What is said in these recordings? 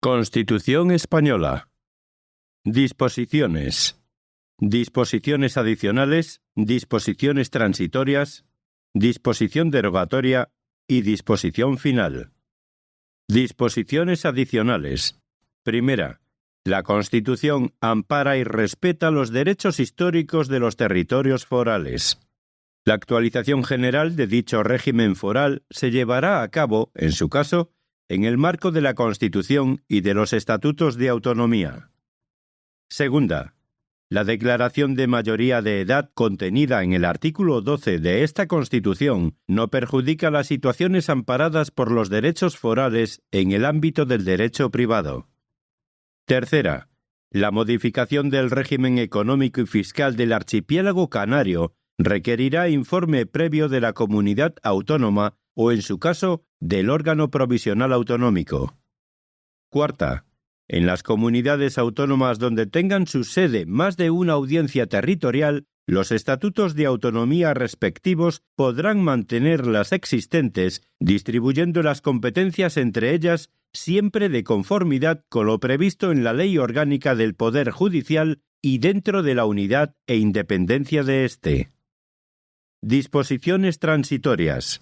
Constitución Española. Disposiciones. Disposiciones adicionales, disposiciones transitorias, disposición derogatoria y disposición final. Disposiciones adicionales. Primera. La Constitución ampara y respeta los derechos históricos de los territorios forales. La actualización general de dicho régimen foral se llevará a cabo, en su caso, en el marco de la Constitución y de los Estatutos de Autonomía. Segunda. La declaración de mayoría de edad contenida en el artículo 12 de esta Constitución no perjudica las situaciones amparadas por los derechos forales en el ámbito del derecho privado. Tercera. La modificación del régimen económico y fiscal del archipiélago canario requerirá informe previo de la comunidad autónoma o, en su caso, del órgano provisional autonómico. Cuarta. En las comunidades autónomas donde tengan su sede más de una audiencia territorial, los estatutos de autonomía respectivos podrán mantener las existentes, distribuyendo las competencias entre ellas siempre de conformidad con lo previsto en la Ley Orgánica del Poder Judicial y dentro de la unidad e independencia de éste. Disposiciones transitorias.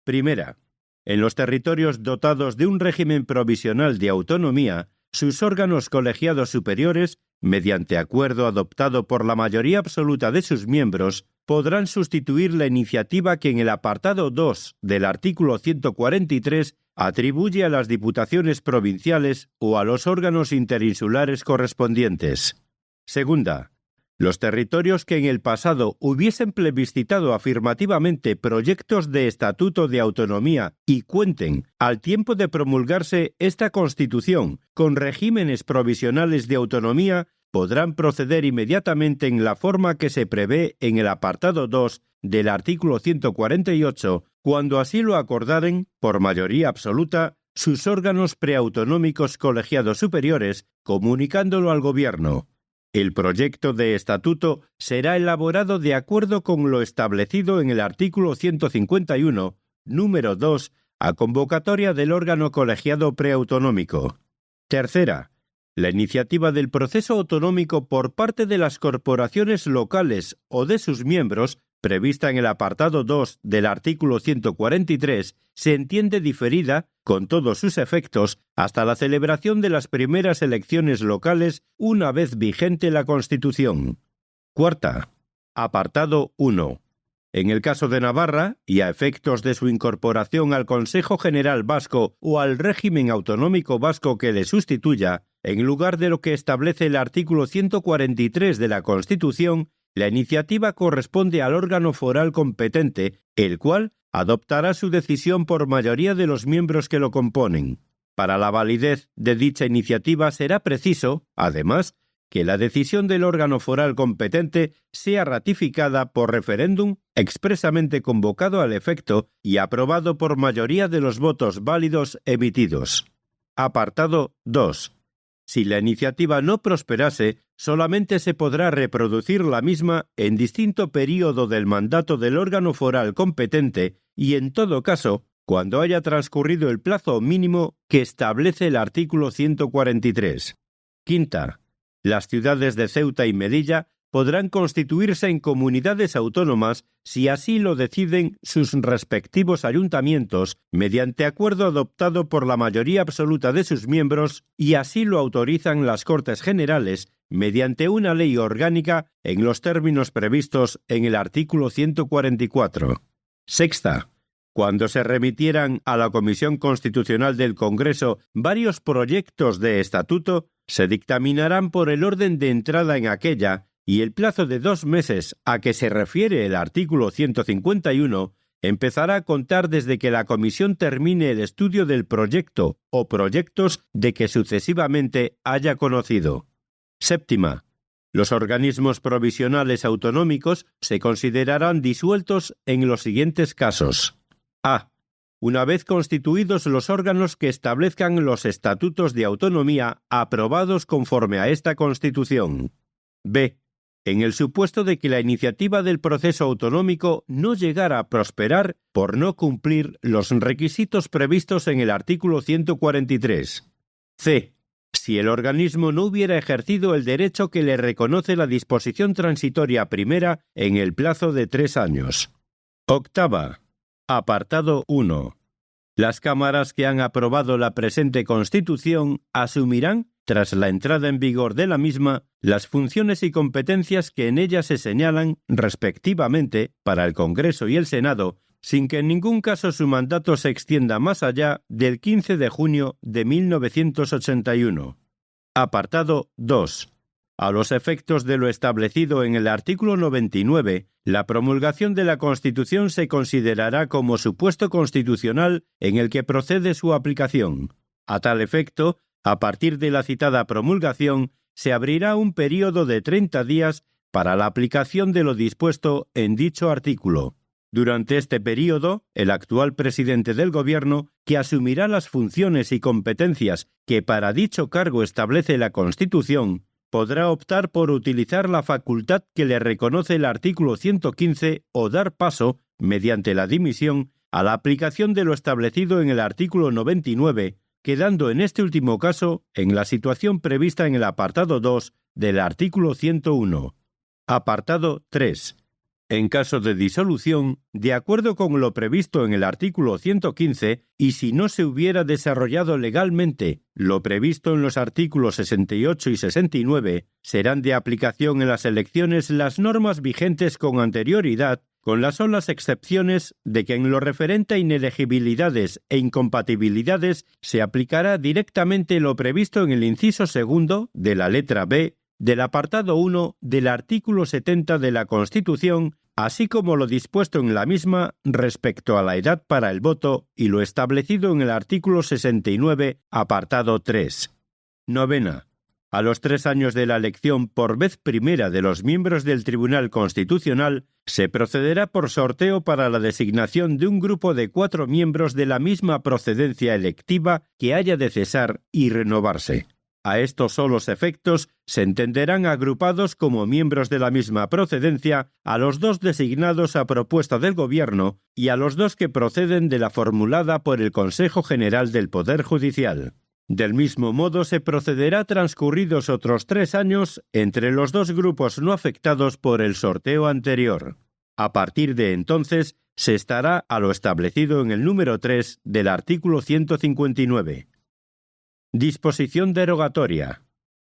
Primera. En los territorios dotados de un régimen provisional de autonomía, sus órganos colegiados superiores, mediante acuerdo adoptado por la mayoría absoluta de sus miembros, podrán sustituir la iniciativa que en el apartado 2 del artículo 143 atribuye a las diputaciones provinciales o a los órganos interinsulares correspondientes. Segunda. Los territorios que en el pasado hubiesen plebiscitado afirmativamente proyectos de estatuto de autonomía y cuenten, al tiempo de promulgarse esta Constitución, con regímenes provisionales de autonomía, podrán proceder inmediatamente en la forma que se prevé en el apartado 2 del artículo 148, cuando así lo acordaren, por mayoría absoluta, sus órganos preautonómicos colegiados superiores, comunicándolo al Gobierno. El proyecto de estatuto será elaborado de acuerdo con lo establecido en el artículo 151, número 2, a convocatoria del órgano colegiado preautonómico. Tercera. La iniciativa del proceso autonómico por parte de las corporaciones locales o de sus miembros, prevista en el apartado 2 del artículo 143, se entiende diferida, con todos sus efectos, hasta la celebración de las primeras elecciones locales una vez vigente la Constitución. Cuarta. Apartado 1. En el caso de Navarra, y a efectos de su incorporación al Consejo General Vasco o al régimen autonómico vasco que le sustituya, en lugar de lo que establece el artículo 143 de la Constitución, la iniciativa corresponde al órgano foral competente, el cual adoptará su decisión por mayoría de los miembros que lo componen. Para la validez de dicha iniciativa será preciso, además, que la decisión del órgano foral competente sea ratificada por referéndum expresamente convocado al efecto y aprobado por mayoría de los votos válidos emitidos. Apartado 2. Si la iniciativa no prosperase, solamente se podrá reproducir la misma en distinto período del mandato del órgano foral competente y, en todo caso, cuando haya transcurrido el plazo mínimo que establece el artículo 143. Quinta. Las ciudades de Ceuta y Melilla podrán constituirse en comunidades autónomas si así lo deciden sus respectivos ayuntamientos mediante acuerdo adoptado por la mayoría absoluta de sus miembros y así lo autorizan las Cortes Generales mediante una ley orgánica en los términos previstos en el artículo 144. Sexta. Cuando se remitieran a la Comisión Constitucional del Congreso varios proyectos de estatuto, se dictaminarán por el orden de entrada en aquella y el plazo de 2 meses a que se refiere el artículo 151 empezará a contar desde que la Comisión termine el estudio del proyecto o proyectos de que sucesivamente haya conocido. Séptima. Los organismos provisionales autonómicos se considerarán disueltos en los siguientes casos. A. Una vez constituidos los órganos que establezcan los estatutos de autonomía aprobados conforme a esta Constitución. B. En el supuesto de que la iniciativa del proceso autonómico no llegara a prosperar por no cumplir los requisitos previstos en el artículo 143. C. si el organismo no hubiera ejercido el derecho que le reconoce la disposición transitoria primera en el plazo de 3 años. Octava. Apartado 1. Las cámaras que han aprobado la presente Constitución asumirán, tras la entrada en vigor de la misma, las funciones y competencias que en ella se señalan, respectivamente, para el Congreso y el Senado, sin que en ningún caso su mandato se extienda más allá del 15 de junio de 1981. Apartado 2. A los efectos de lo establecido en el artículo 99, la promulgación de la Constitución se considerará como supuesto constitucional en el que procede su aplicación. A tal efecto, a partir de la citada promulgación, se abrirá un período de 30 días para la aplicación de lo dispuesto en dicho artículo. Durante este período, el actual presidente del Gobierno, que asumirá las funciones y competencias que para dicho cargo establece la Constitución, podrá optar por utilizar la facultad que le reconoce el artículo 115 o dar paso, mediante la dimisión, a la aplicación de lo establecido en el artículo 99, quedando en este último caso en la situación prevista en el apartado 2 del artículo 101. Apartado 3. En caso de disolución, de acuerdo con lo previsto en el artículo 115, y si no se hubiera desarrollado legalmente lo previsto en los artículos 68 y 69, serán de aplicación en las elecciones las normas vigentes con anterioridad, con las solas excepciones de que en lo referente a inelegibilidades e incompatibilidades se aplicará directamente lo previsto en el inciso segundo de la letra B del apartado 1 del artículo 70 de la Constitución, así como lo dispuesto en la misma respecto a la edad para el voto y lo establecido en el artículo 69, apartado 3. Novena. A los 3 años de la elección por vez primera de los miembros del Tribunal Constitucional, se procederá por sorteo para la designación de un grupo de 4 miembros de la misma procedencia electiva que haya de cesar y renovarse. A estos solos efectos se entenderán agrupados como miembros de la misma procedencia a los 2 designados a propuesta del Gobierno y a los 2 que proceden de la formulada por el Consejo General del Poder Judicial. Del mismo modo se procederá transcurridos otros 3 años entre los 2 grupos no afectados por el sorteo anterior. A partir de entonces se estará a lo establecido en el número 3 del artículo 159. Disposición derogatoria.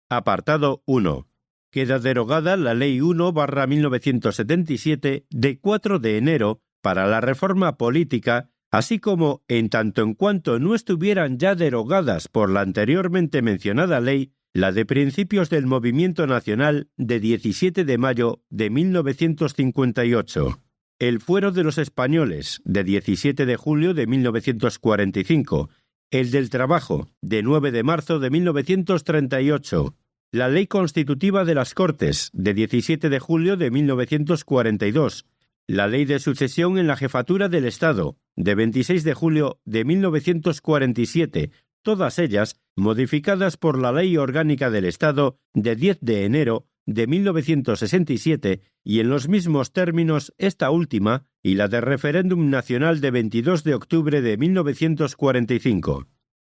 Apartado 1. Queda derogada la Ley 1/1977 de 4 de enero para la reforma política, así como, en tanto en cuanto no estuvieran ya derogadas por la anteriormente mencionada ley, la de principios del Movimiento Nacional de 17 de mayo de 1958, el Fuero de los Españoles de 17 de julio de 1945, el del Trabajo, de 9 de marzo de 1938, la Ley Constitutiva de las Cortes, de 17 de julio de 1942, la Ley de Sucesión en la Jefatura del Estado, de 26 de julio de 1947, todas ellas modificadas por la Ley Orgánica del Estado, de 10 de enero de 1967, y en los mismos términos esta última y la de Referéndum Nacional de 22 de octubre de 1945.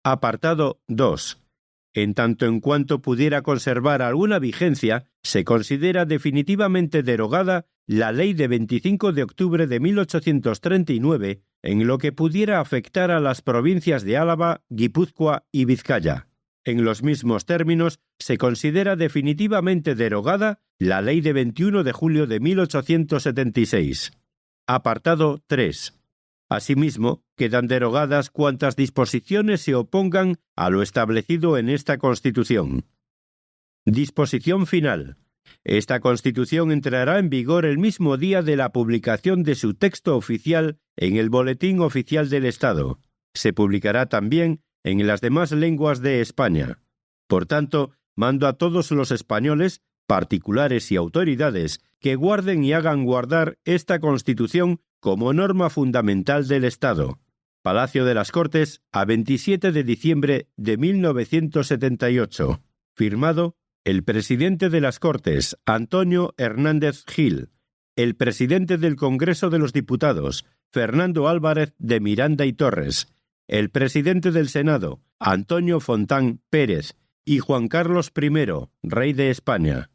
Apartado 2. En tanto en cuanto pudiera conservar alguna vigencia, se considera definitivamente derogada la Ley de 25 de octubre de 1839 en lo que pudiera afectar a las provincias de Álava, Guipúzcoa y Vizcaya. En los mismos términos, se considera definitivamente derogada la Ley de 21 de julio de 1876. Apartado 3. Asimismo, quedan derogadas cuantas disposiciones se opongan a lo establecido en esta Constitución. Disposición final. Esta Constitución entrará en vigor el mismo día de la publicación de su texto oficial en el Boletín Oficial del Estado. Se publicará también en las demás lenguas de España. Por tanto, mando a todos los españoles, particulares y autoridades, que guarden y hagan guardar esta Constitución como norma fundamental del Estado. Palacio de las Cortes, a 27 de diciembre de 1978. Firmado el presidente de las Cortes, Antonio Hernández Gil, el presidente del Congreso de los Diputados, Fernando Álvarez de Miranda y Torres, el presidente del Senado, Antonio Fontán Pérez, y Juan Carlos I, rey de España.